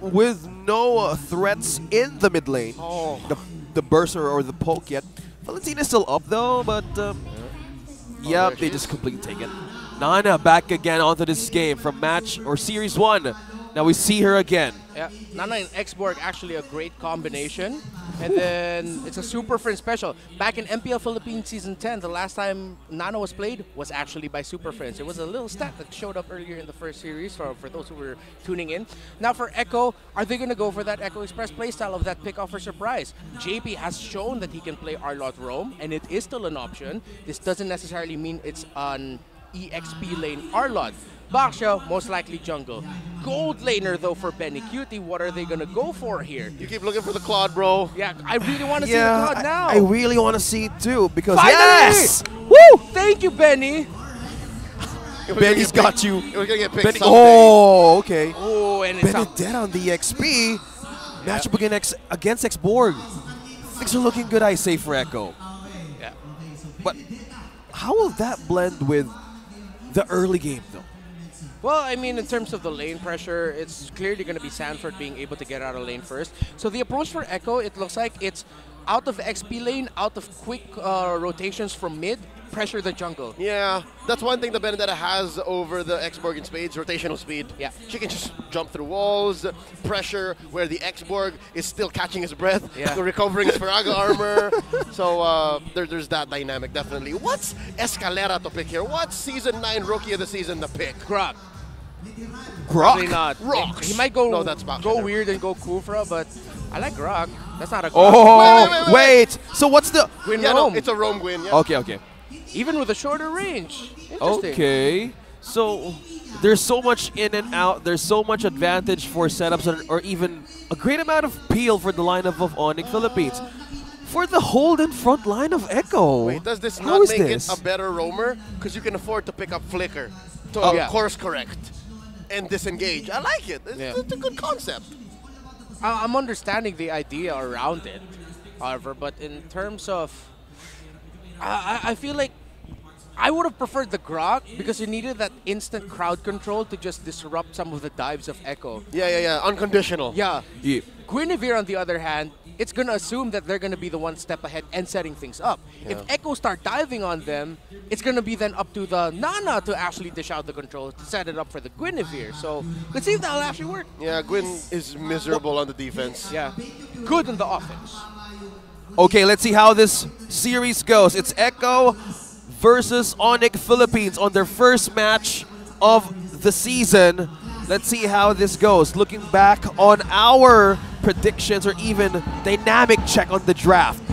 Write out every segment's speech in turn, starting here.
with no threats in the mid lane, the burst or the poke yet. Valentina's still up though, but yeah, they just completely take it. Nana back again onto this game from match or series 1. Now we see her again. Yeah, Nana and X-Borg actually a great combination. And then it's a Super Friend special. Back in MPL Philippines Season 10, the last time Nana was played was actually by Super Friends. It was a little stat that showed up earlier in the first series for those who were tuning in. Now for Echo, are they going to go for that Echo Express playstyle of that pick off for surprise? JP has shown that he can play Arlott Roam, and it is still an option. This doesn't necessarily mean it's an EXP lane Arlott. Baksha, most likely jungle. Gold laner though for Benny Cutie. What are they gonna go for here? You keep looking for the Claude, bro. Yeah, I really want to see the Claude now. I really want to see it too because finally! Yes! Woo! Thank you, Benny. Benny's got you. We're gonna get picked Benny, someday. oh, okay. Oh, and it's Benny dead on the XP. Matchup against X-Borg. Things are looking good, I say, for Echo. Yeah. But how will that blend with the early game though? Well, I mean, in terms of the lane pressure, it's clearly going to be Sanford being able to get out of lane first. So the approach for Echo, it looks like it's out of the XP lane, out of quick rotations from mid, pressure the jungle. Yeah, that's one thing that Benedetta has over the X-Borg in spades, rotational speed. Yeah. She can just jump through walls, pressure where the X-Borg is still catching his breath, recovering his Faraga armor. So there's that dynamic, definitely. What's Escalera to pick here? What's Season 9 Rookie of the Season to pick? Grok. Grok? Probably not. Rocks. He might go, No, that's go weird and go Kufra, but I like Grok. That's not a Grok. Oh, wait. So what's the... Gwyn Yeah, Roam. no, it's a Roam Gwyn. Yeah. Okay. Even with a shorter range. Interesting. Okay. So there's so much in and out. There's so much advantage for setups or even a great amount of peel for the lineup of Onic Philippines. For the hold in front line of Echo. Wait, does this How not is make this? it a better roamer? Because you can afford to pick up Flicker to course correct and disengage. I like it. It's a good concept. I'm understanding the idea around it, however, but in terms of... I feel like I would have preferred the Grok because you needed that instant crowd control to just disrupt some of the dives of Echo. Yeah. Unconditional. Yeah. Yeah. Guinevere, on the other hand, it's going to assume that they're going to be the one step ahead and setting things up. Yeah. If Echo start diving on them, it's going to be then up to the Nana to actually dish out the control to set it up for the Guinevere. So let's see if that'll actually work. Yeah, Gwyn is miserable on the defense. Yeah. Good on the offense. Okay, let's see how this series goes. It's Echo versus Onic Philippines on their first match of the season. Let's see how this goes. Looking back on our predictions or even dynamic check on the draft.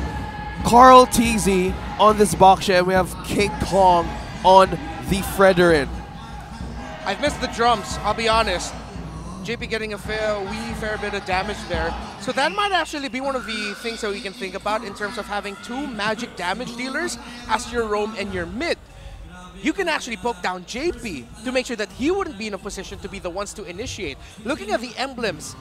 Carl TZ on this box and we have King Kong on the Frederick. I've missed the drums, I'll be honest. JP getting a fair bit of damage there. So that might actually be one of the things that we can think about in terms of having two magic damage dealers as your roam and your mid. You can actually poke down JP to make sure that he wouldn't be in a position to be the ones to initiate. Looking at the emblems,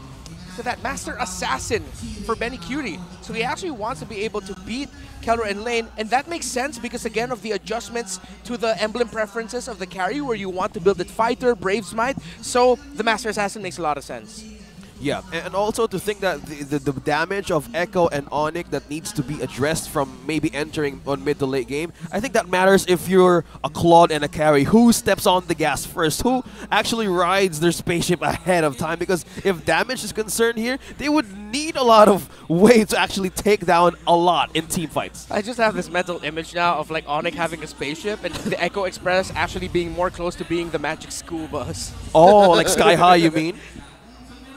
to that Master Assassin for Benny Cutie. So he actually wants to be able to beat Keller in lane, and that makes sense because again of the adjustments to the emblem preferences of the carry where you want to build it Fighter, Brave Smite, so the Master Assassin makes a lot of sense. Yeah, and also to think that the damage of Echo and Onic that needs to be addressed from maybe entering on mid to late game, I think that matters if you're a Claude and a carry. Who steps on the gas first? Who actually rides their spaceship ahead of time? Because if damage is concerned here, they would need a lot of way to actually take down a lot in team fights. I just have this mental image now of like Onic having a spaceship and the Echo Express actually being more close to being the Magic School Bus. Oh, like Sky High, you mean?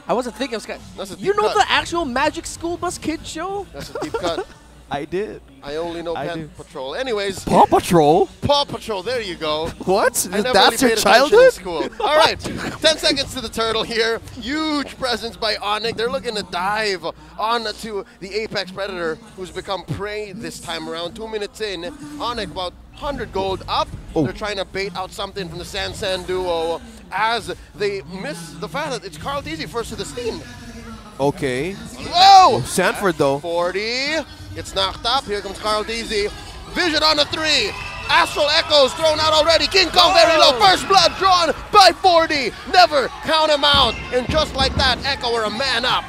I wasn't thinking of Sky. You know the actual Magic School Bus Kids show? That's a deep cut. I did. I only know Paw Patrol. Anyways. Paw Patrol? Paw Patrol, there you go. What? That's your childhood? School. All right, 10 seconds to the turtle here. Huge presence by Onic. They're looking to dive on to the Apex Predator, who's become prey this time around. 2 minutes in, Onic about 100 gold up. Oh. They're trying to bait out something from the San duo as they miss the fact that it's Carl TZ first to the scene. Okay. Whoa! Sanford though. 40. It's knocked up. Here comes Carl TZ. Vision on the 3. Astral Echoes thrown out already. King Kong very low. First blood drawn by 40. Never count him out. And just like that, Echo are a man up.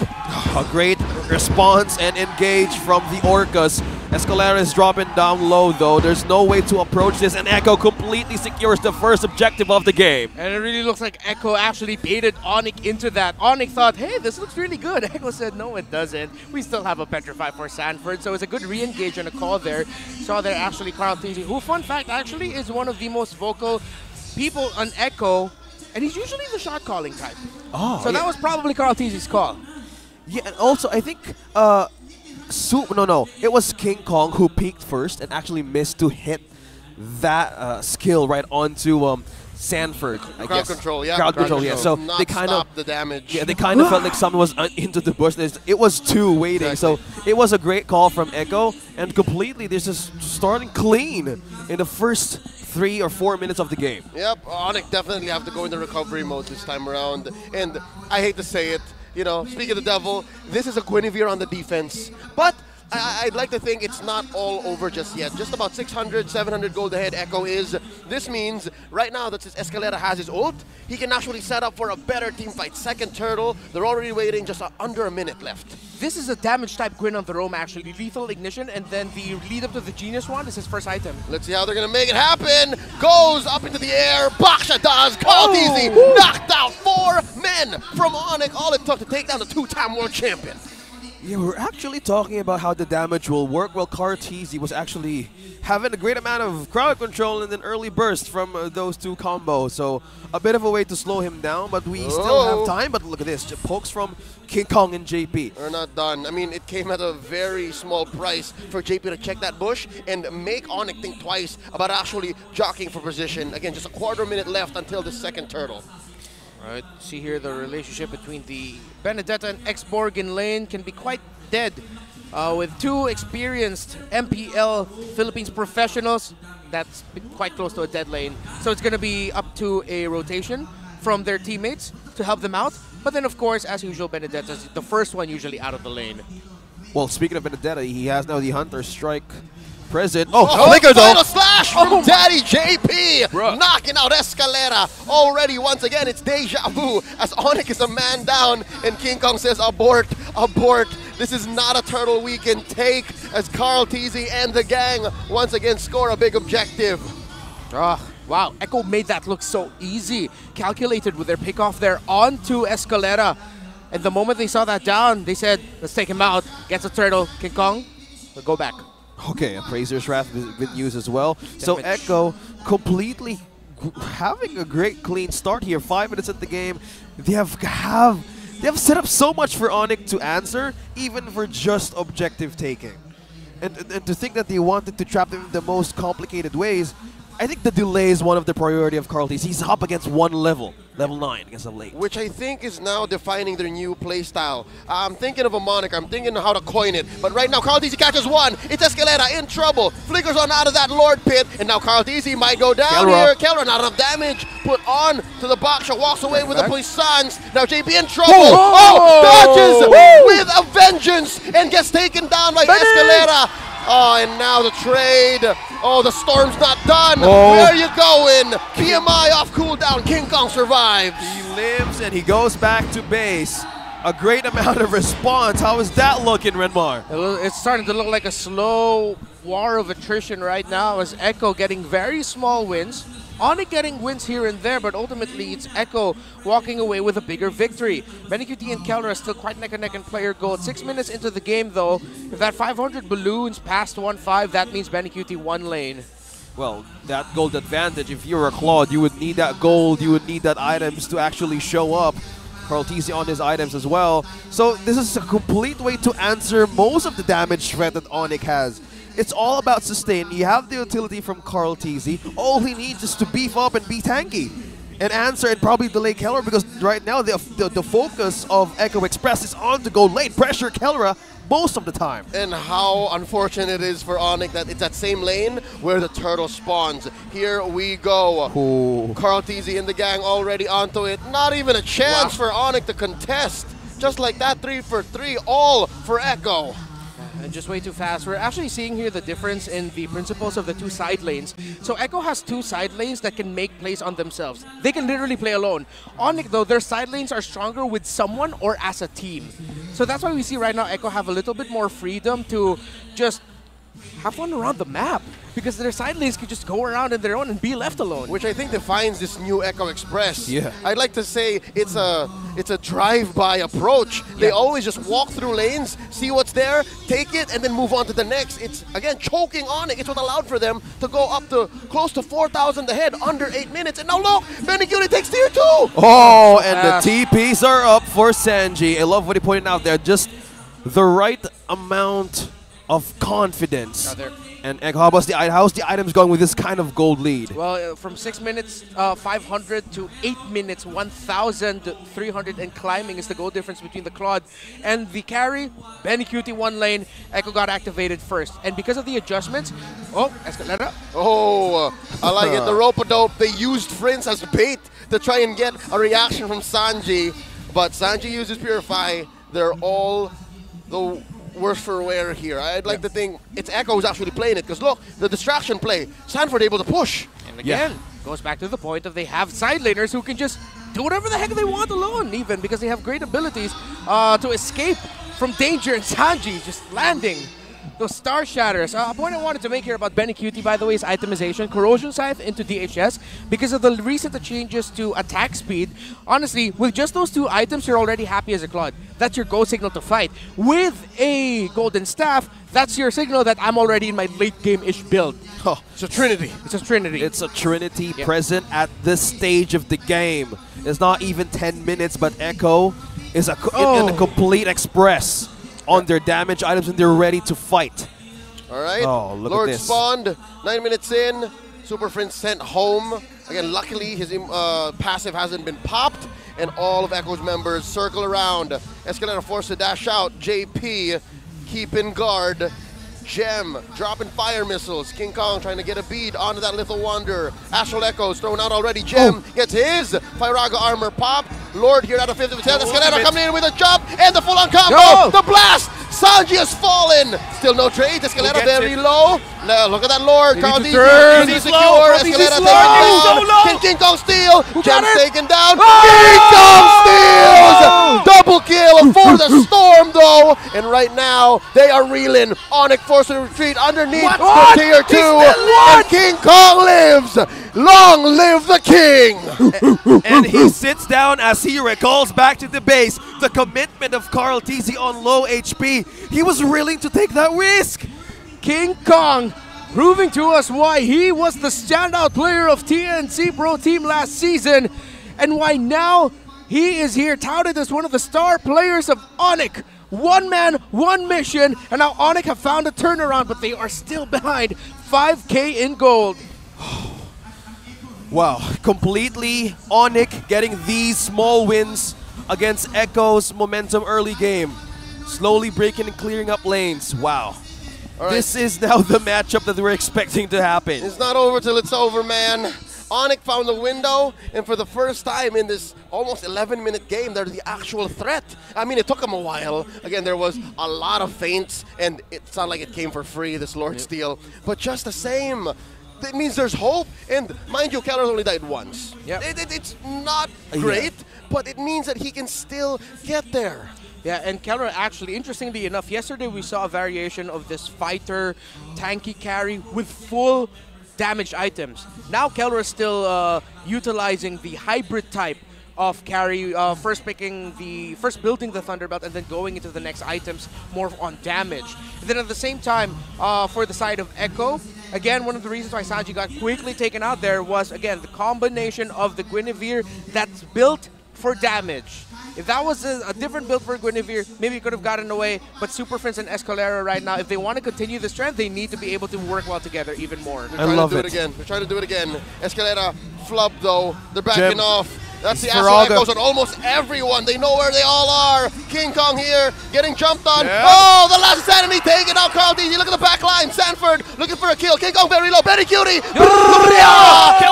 A great response and engage from the Orcas. Escalera is dropping down low though. There's no way to approach this, and Echo completely secures the first objective of the game. And it really looks like Echo actually baited Onic into that. Onic thought, hey, this looks really good. Echo said, no, it doesn't. We still have a Petrify for Sanford, so it's a good re-engage and a call there. Saw there actually Carl Tinsley, who, fun fact, actually is one of the most vocal people on Echo, and he's usually the shot calling type. Oh, so that was probably Carl Tinsley's call. Yeah, and also I think it was King Kong who peaked first and actually missed to hit that skill right onto Sanford. I Crowd guess. control, yeah. Crowd control, yeah. So not they kind of the damage. Yeah, they kind of felt like someone was into the bush. It was two waiting, Exactly. so it was a great call from Echo, and completely they're just starting clean in the first 3 or 4 minutes of the game. Yep, Onic definitely have to go into recovery mode this time around. And I hate to say it, you know, speak of the devil, this is a Guinevere on the defense. But I'd like to think it's not all over just yet. Just about 600, 700 gold ahead Echo is. This means right now that since Escalera has his ult, he can actually set up for a better team fight. Second turtle, they're already waiting just under a minute left. This is a damage type Gwyn on the roam actually. Lethal Ignition, and then the lead up to the Genius Wand is his first item. Let's see how they're going to make it happen. Goes up into the air. Baksha does. Called easy. Knocked out 4 men from Onic. All it took to take down the 2-time world champion. Yeah, we're actually talking about how the damage will work. Well, Cartesi was actually having a great amount of crowd control and an early burst from those two combos. So a bit of a way to slow him down, but we still have time. But look at this, pokes from King Kong and JP. We're not done. I mean, it came at a very small price for JP to check that bush and make Onic think twice about actually jockeying for position. Again, just a quarter minute left until the second turtle. Right, see here the relationship between the Benedetta and X-Borg in lane can be quite dead. With 2 experienced MPL Philippines professionals, that's quite close to a dead lane. So it's going to be up to a rotation from their teammates to help them out. But then, of course, as usual, Benedetta's the first one usually out of the lane. Well, speaking of Benedetta, he has now the Hunter Strike present. Flicker though! Final slash from Daddy JP! Bruh. Knocking out Escalera already once again. It's deja vu as Onic is a man down and King Kong says abort, abort. This is not a turtle we can take as Carl Teasy and the gang once again score a big objective. Wow, Echo made that look so easy. Calculated with their pickoff there onto Escalera. And the moment they saw that down, they said, let's take him out. Gets a turtle. King Kong, we'll go back. Okay, Appraiser's Wrath has been used as well. So Echo completely having a great clean start here. 5 minutes at the game. They have set up so much for Onic to answer, even for just objective taking. And to think that they wanted to trap them in the most complicated ways, I think the delay is one of the priority of Carltes. He's up against one level 9 against a late. Which I think is now defining their new playstyle. I'm thinking of a moniker, I'm thinking of how to coin it. But right now, Carltesi catches one. It's Escalera in trouble. Flickers on out of that Lord Pit. And now Carltesi might go down here. Kelra, not enough damage. Put on to the Baksha, walks away with the Puissance. Now JP in trouble. Dodges with a vengeance and gets taken down by Escalera. And now the trade. The storm's not done. Where are you going? PMI off cooldown. King Kong survives. He lives and he goes back to base. A great amount of response. How is that looking, Renmar? It's starting to look like a slow war of attrition right now as Echo getting very small wins. Onic getting wins here and there, but ultimately it's Echo walking away with a bigger victory. BennyQT and Keller are still quite neck and neck in player gold. 6 minutes into the game though, if that 500 balloons past 1-5, that means BennyQT won lane. Well, that gold advantage, if you're a Claude, you would need that gold, you would need that items to actually show up. Carltesi on his items as well. So this is a complete way to answer most of the damage threat that Onic has. It's all about sustain. You have the utility from Carltesi. All he needs is to beef up and be tanky and answer and probably delay Keller, because right now the focus of Echo Express is on to go late, pressure Kellera most of the time. And how unfortunate it is for Onic that it's that same lane where the turtle spawns. Here we go. Carltesi and the gang already onto it. Not even a chance for Onic to contest. Just like that, 3 for 3, all for Echo. And just way too fast. We're actually seeing here the difference in the principles of the two side lanes. So Echo has two side lanes that can make plays on themselves. They can literally play alone. Onic, though, their side lanes are stronger with someone or as a team. So that's why we see right now Echo have a little bit more freedom to just have fun around the map, because their side lanes can just go around on their own and be left alone. Which I think defines this new Echo Express. Yeah. I'd like to say it's a drive-by approach. They always just walk through lanes, see what's there, take it, and then move on to the next. It's, again, choking Onic. It's what allowed for them to go up to close to 4,000 ahead, under 8 minutes. And now look, Beniculi takes tier 2! Oh, and the TPs are up for Sanji. I love what he pointed out there. Just the right amount of confidence. And how's the items going with this kind of gold lead? Well, from 6 minutes 500 to 8 minutes 1,300 and climbing is the goal difference between the Claude and the carry. Beniculi one lane. Echo got activated first. And because of the adjustments, Escalera. Oh, I like it. The rope-a-dope, they used Prince as bait to try and get a reaction from Sanji. But Sanji uses Purify. They're all the worse for wear here. I'd like to think it's Echo who's actually playing it, because look, the distraction play, Sanford able to push. And again, goes back to the point of they have side laners who can just do whatever the heck they want alone, even because they have great abilities to escape from danger, and Sanji just landing those Star Shatters. A point I wanted to make here about Beniculi, by the way, is itemization. Corrosion Scythe into DHS. Because of the recent changes to attack speed, honestly, with just those two items, you're already happy as a Claude. That's your go signal to fight. With a Golden Staff, that's your signal that I'm already in my late game-ish build. Oh, it's a Trinity. It's a Trinity. It's a Trinity present at this stage of the game. It's not even 10 minutes, but Echo is in a complete express on their damage items, and they're ready to fight. All right. Oh, look Lord at this. spawned, 9 minutes in. Super Prince sent home. Again, luckily his passive hasn't been popped, and all of Echo's members circle around. Escalera forced to dash out. JP keeping guard. Gem dropping fire missiles. King Kong trying to get a bead onto that Little Wanderer. Astral Echo's thrown out already. Gem gets his Firaga armor popped. Lord here out of 50%. Escalera coming in with a jump and the full-on combo. The blast! Sanji has fallen. Still no trade. Escalera very low. Now look at that Lord. Carl D easy secure. Escalera taken down. Can King Kong steal? Gem's taken down. King Kong steals! Double kill for the Storm though. And right now they are reeling. Onic forced to retreat underneath the tier 2. And King Kong lives. Long live the king! And he sits down as he recalls back to the base the commitment of Carl TZ on low HP. He was willing to take that risk. King Kong proving to us why he was the standout player of TNC Pro Team last season, and why now he is here touted as one of the star players of Onic. One man, one mission, and now Onic have found a turnaround, but they are still behind 5K in gold. Wow, completely Onic getting these small wins against Echo's momentum early game. Slowly breaking and clearing up lanes. Wow. This is now the matchup that we're expecting to happen. It's not over till it's over, man. Onic found the window, and for the first time in this almost 11-minute game, they're the actual threat. I mean, it took them a while. Again, there was a lot of feints, and it's not like it came for free, this Lord Steal. But just the same, it means there's hope. And mind you, Keller's only died once. It's not great, but it means that he can still get there. Yeah, and Keller actually, interestingly enough, yesterday we saw a variation of this fighter tanky carry with full damaged items. Now Keller is still utilizing the hybrid type of carry, first building the Thunderbelt and then going into the next items more on damage. And then at the same time, for the side of Echo, again, one of the reasons why Sanji got quickly taken out there was, again, the combination of the Guinevere that's built for damage. If that was a different build for Guinevere, maybe it could have gotten away. But Super Prince and Escalera right now, if they want to continue this trend, they need to be able to work well together even more. I love it. They're trying to do it again. Escalera flub though. They're backing off. That's the Astral Echoes on almost everyone. They know where they all are. King Kong here, getting jumped on. Oh, the last Sanity taken out. Carl D. Look at the back line. Sanford looking for a kill. King Kong very low. Beniculi.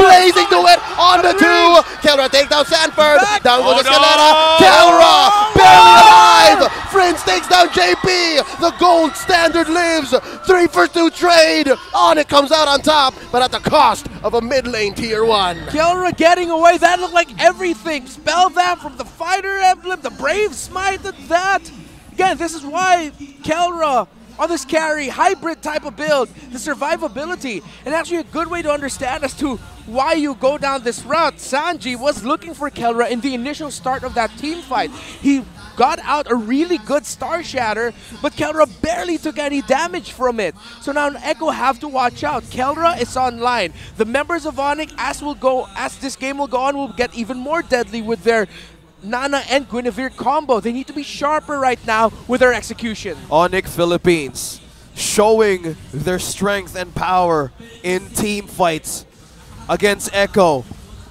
Blazing to it on the 2. Kelra take down Sanford. Down goes Escalera. Kelra barely alive. Prince takes down JP. The gold standard lives. 3 for 2 trade. Onic comes out on top, but at the cost of a mid lane tier 1. Kelra getting away. That looked like everything. Spell that from the fighter emblem, the brave smite, that. Again, this is why Kelra on this carry, hybrid type of build, the survivability, and actually a good way to understand as to why you go down this route. Sanji was looking for Kelra in the initial start of that team fight. He got out a really good Star Shatter, but Kelra barely took any damage from it. So now Echo have to watch out. Kelra is online. The members of Onic, as this game will go on, will get even more deadly with their Nana and Guinevere combo. They need to be sharper right now with their execution. Onic Philippines showing their strength and power in team fights against Echo.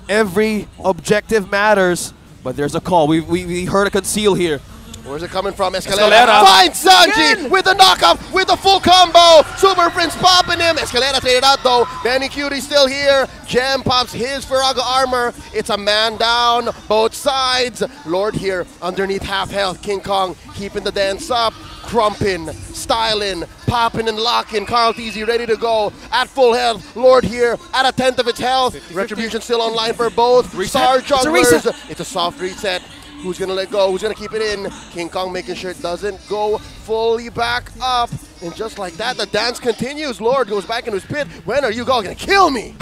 Every objective matters, but there's a call. We heard a conceal here. Where's it coming from? Escalera. Escalera finds Sanji with the knockoff, with the full combo. Super Prince popping him. Escalera traded out though. Benny Cutie still here. Gem pops his Faraga armor. It's a man down, both sides. Lord here underneath half health. King Kong keeping the dance up. Crumping, styling, popping and locking. Carl Teasy ready to go at full health. Lord here at a 10th of its health. 50, Retribution still online for both. Star junglers. It's a soft reset. Who's going to let go? Who's going to keep it in? King Kong making sure it doesn't go fully back up. And just like that, the dance continues. Lord goes back into his pit. When are you going to kill me?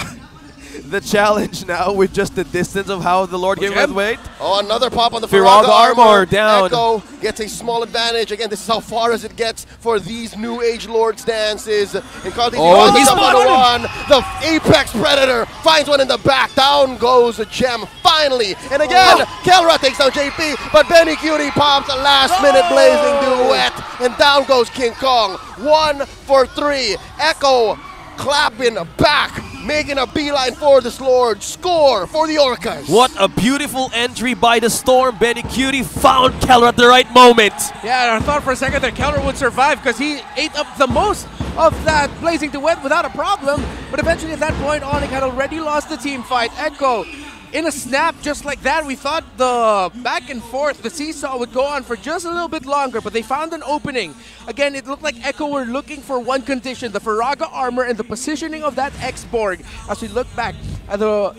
The challenge now with just the distance of how the Lord gave him weight. Oh, another pop on the Faraga armor down. Echo gets a small advantage. Again, this is how far as it gets for these New Age Lord stances. And Carl he's on one. The Apex Predator finds one in the back. Down goes a Gem finally. And again, Kelra takes down JP, but Benny Cutie pops a last-minute blazing duet. And down goes King Kong. 1 for 3. Echo clapping back, making a beeline for this Lord. Score for the Orcas. What a beautiful entry by the Storm. Benny Cutie found Kelra at the right moment. Yeah, I thought for a second that Kelra would survive because he ate up the most of that blazing duet without a problem. But eventually at that point, Onic had already lost the team fight. Echo, in a snap just like that, we thought the back and forth, the seesaw would go on for just a little bit longer, but they found an opening. Again, it looked like Echo were looking for one condition, the Faraga armor and the positioning of that X-Borg. As we look back at the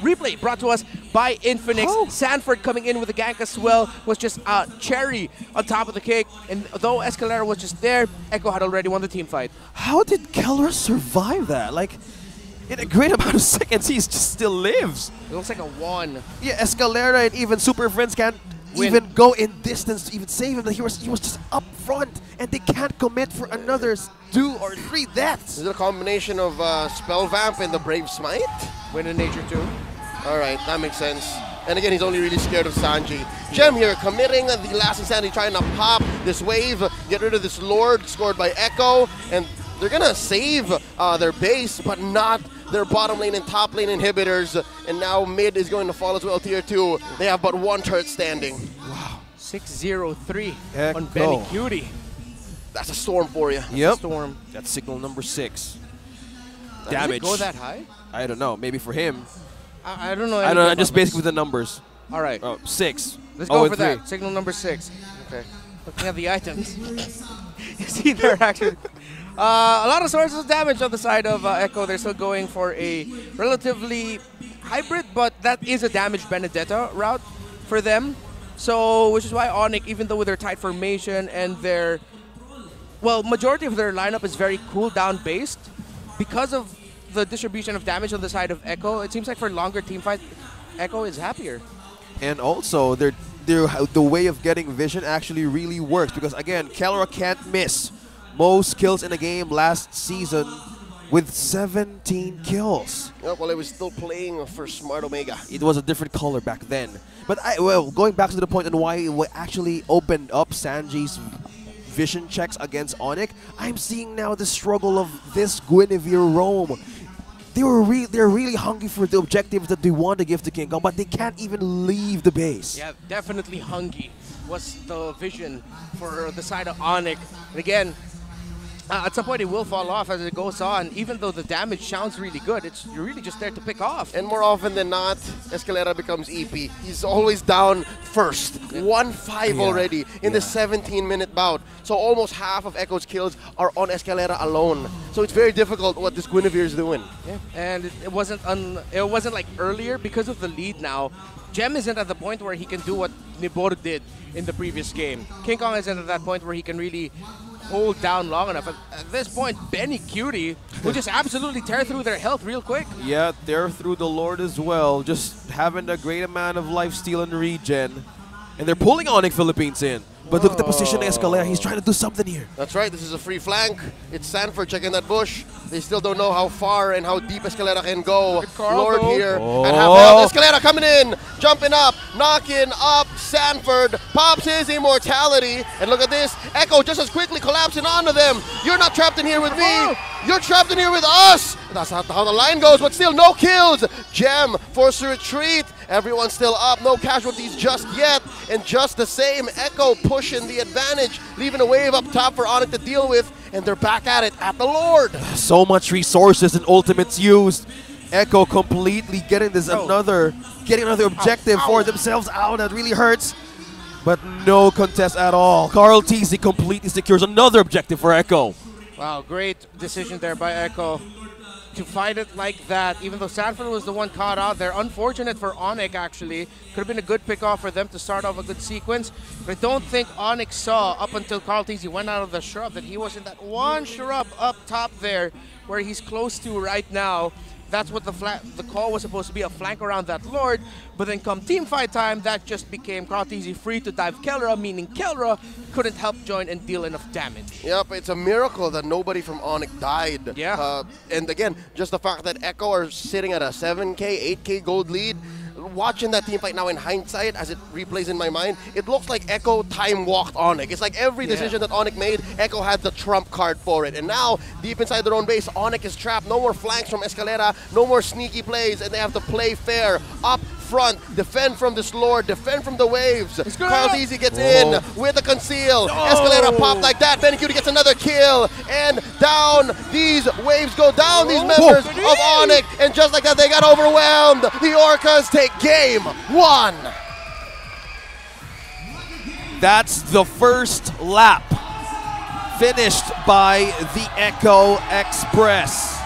replay brought to us by Infinix, Sanford coming in with a gank as well was just a cherry on top of the cake. And though Escalera was just there, Echo had already won the team fight. How did Kelra survive that? Like, in a great amount of seconds, he just still lives. It looks like a 1. Yeah, Escalera and even Super Friends can't even go in distance to even save him. He was just up front, and they can't commit for another 2 or 3 deaths. Is it a combination of Spell Vamp and the Brave Smite? Wind in Nature 2. Alright, that makes sense. And again, he's only really scared of Sanji. Gem here committing the last insanity, trying to pop this wave, get rid of this Lord scored by Echo, and they're gonna save their base, but not their bottom lane and top lane inhibitors. And now mid is going to fall as well, tier 2. They have but 1 turret standing. Wow. 6-0-3 on Echo. Benny Cutie. That's a storm for you. Yep. Storm. That's signal number 6. Does Damage. it go that high? I don't know. Maybe for him. I don't know. I don't know. Just basically with the numbers. All right. 6. Let's go for 3. that. Signal number 6. Okay. Looking at the items. You see there actually. A lot of sources of damage on the side of Echo. They're still going for a relatively hybrid, but that is a damage Benedetta route for them. So, which is why Onic, even though with their tight formation and their, well, majority of their lineup is very cooldown based, because of the distribution of damage on the side of Echo, it seems like for longer team fights, Echo is happier. And also, the way of getting vision actually really works because, again, Kelra can't miss. Most kills in a game last season with 17 kills. Yep, well, it was still playing for Smart Omega. It was a different color back then. But, going back to the point on why it actually opened up Sanji's vision checks against Onic, I'm seeing now the struggle of this Guinevere roam. They're really hungry for the objectives that they want to give to King Kong, but they can't even leave the base. Yeah, definitely hungry was the vision for the side of Onic. And again, At some point, it will fall off as it goes on. Even though the damage sounds really good, you're really just there to pick off. And more often than not, Escalera becomes EP. He's always down first. 1-5 already in the 17-minute bout. So almost half of Echo's kills are on Escalera alone. So it's very difficult what this Guinevere is doing. Yeah. And it wasn't like earlier because of the lead now. Gem isn't at the point where he can do what Nibor did in the previous game. King Kong isn't at that point where he can really hold down long enough. At this point, Benny Cutie will just absolutely tear through their health real quick. Yeah, tear through the Lord as well. Just having a great amount of lifesteal and regen. And they're pulling Onic Philippines in. But look at the position of Escalera. He's trying to do something here. That's right. This is a free flank. It's Sanford checking that bush. They still don't know how far and how deep Escalera can go. Lord here. And have Escalera coming in. Jumping up. Knocking up Sanford. Pops his immortality. And look at this. Echo just as quickly collapsing onto them. You're not trapped in here with me. You're trapped in here with us. That's not how the line goes, but still no kills. Gem forced to retreat. Everyone's still up. No casualties just yet. And just the same, Echo pushing the advantage, leaving a wave up top for Onic to deal with. And they're back at it at the Lord. So much resources and ultimates used. Echo completely getting this another objective for themselves out. That really hurts. But no contest at all. Carl TZ completely secures another objective for Echo. Wow, great decision there by Echo to fight it like that. Even though Sanford was the one caught out there. Unfortunate for Onic, actually. Could have been a good pick-off for them to start off a good sequence. But I don't think Onic saw, up until Carl TZ went out of the shrub, that he was in that one shrub up top there where he's close to right now. That's what the call was supposed to be, a flank around that Lord. But then come team fight time, that just became Carl TZ free to dive Kelra, meaning Kelra couldn't help join and deal enough damage. Yep, it's a miracle that nobody from Onic died. Yeah. And again, just the fact that Echo are sitting at a 7K, 8K gold lead, watching that team fight now in hindsight, as it replays in my mind, it looks like Echo time walked Onic. It's like every decision that Onic made, Echo had the trump card for it. And now, deep inside their own base, Onic is trapped. No more flanks from Escalera, no more sneaky plays, and they have to play fair. Up front, defend from this Lord, defend from the waves. Carl TZ gets in with a conceal. Escalera popped like that. Benny Cutie gets another kill. And down these waves go down, these members of Onic. And just like that, they got overwhelmed. The Orcas take game 1. That's the first lap finished by the Echo Express.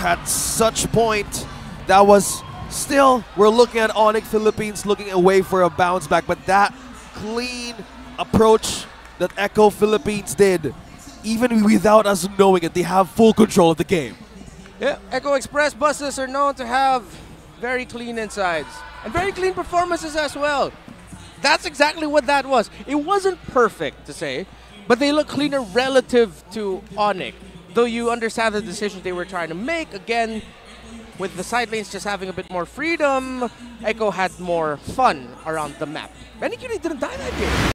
At such point, that was still, we're looking at Onic Philippines looking away for a bounce back, but that clean approach that Echo Philippines did, even without us knowing it, they have full control of the game. Yeah, Echo Express buses are known to have very clean insides and very clean performances as well. That's exactly what that was. It wasn't perfect to say, but they look cleaner relative to Onic. Though you understand the decisions they were trying to make, again, with the side lanes just having a bit more freedom, Echo had more fun around the map. Benny Cutie didn't die that game.